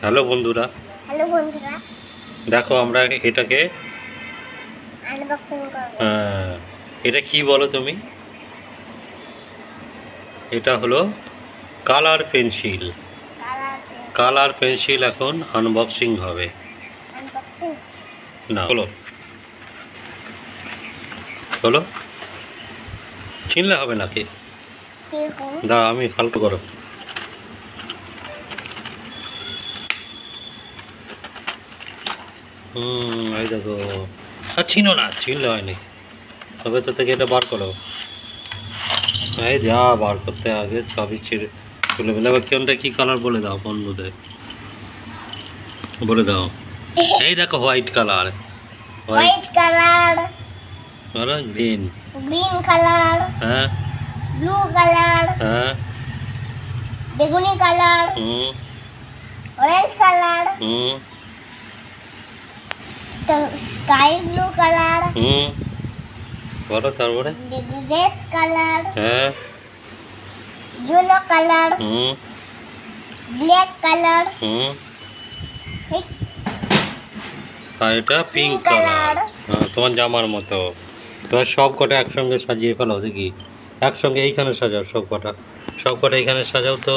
Hello বন্ধুরা, hello বন্ধুরা, দেখো আমরা এটাকে আনবক্সিং করব। এটা কি বলো তুমি? এটা হলো কালার পেন্সিল। কালার পেন্সিল এখন আনবক্সিং হবে। আনবক্সিং না বলো বলো, চিনলে হবে নাকি? কিরকম? দাঁড়া, আমি হালকা করো। এই দেখো। আর চিনো না, চিনলে হয়নি। তবে তো থেকে এটা বার করো। এই যা বার করতে আগে সবই ছিঁড়ে তুলে ফেলে। এবার কোনটা কি কালার বলে দাও বন্ধুদের, বলে দাও। এই দেখো হোয়াইট কালার, হোয়াইট কালার, বলো গ্রিন, গ্রিন কালার, হ্যাঁ ব্লু কালার, হ্যাঁ, বেগুনি কালার, হুম অরেঞ্জ কালার, হুম স্কাই ব্লু কালার, হুম, বলো তারপরে। রেড কালার, হ্যাঁ, ইয়েলো কালার, হুম ব্ল্যাক কালার, হুম, আর এটা পিঙ্ক কালার। তোমার জামার মতো। তোমার সব কটা একসঙ্গে সাজিয়ে ফেলো দেখি। একসঙ্গে এইখানে সাজাও, সব কটা এইখানে সাজাও তো।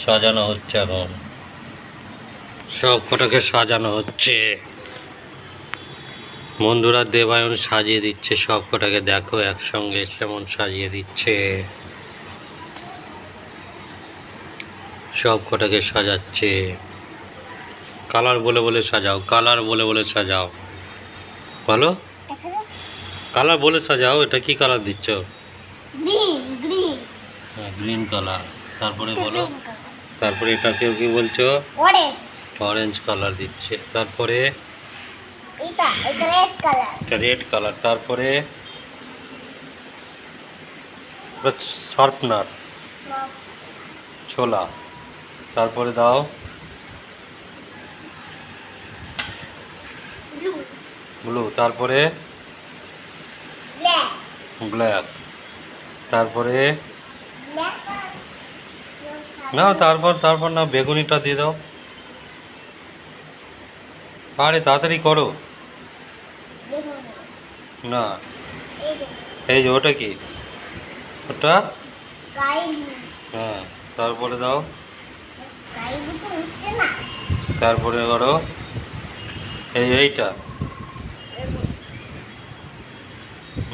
সাজানো হচ্ছে এখন, সব কটাকে সাজানো হচ্ছে। বন্ধুরা দেবায়ন সাজিয়ে দিচ্ছে সব কটাকে, দেখো একসঙ্গে কেমন সাজিয়ে দিচ্ছে। সব কটাকে সাজাচ্ছে। কালার বলে বলে সাজাও, কালার বলে বলে সাজাও। ভালো কালার বলে সাজাও। এটা কি কালার দিচ্ছ? গ্রিন গ্রিন হ্যাঁ, গ্রিন কালার। তারপরে বলো, তারপরে এটাকেও কি বলছো? অরেঞ্জ, অরেঞ্জ কালার দিচ্ছে। তারপরে এটা রেড কালার, এটা রেড কালার। তারপরে শার্পনার, ছোলা। তারপরে দাও ব্লু, ব্লু। তারপরে ব্ল্যাক, ব্ল্যাক। তারপরে ব্ল্যাক না, তারপর না, বেগুনিটা দিয়ে দাও। আরে তাড়াতাড়ি করো বেগুনি, না। এই যে এই যে ওটা কি? ওটা স্কাই ব্লু, হ্যাঁ। তারপরে দাও। স্কাই ব্লু তো হচ্ছে না, তারপরে করো এইটা।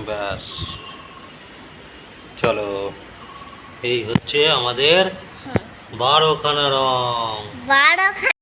ব্যাস, চলো। এই হচ্ছে আমাদের 12খানা রং।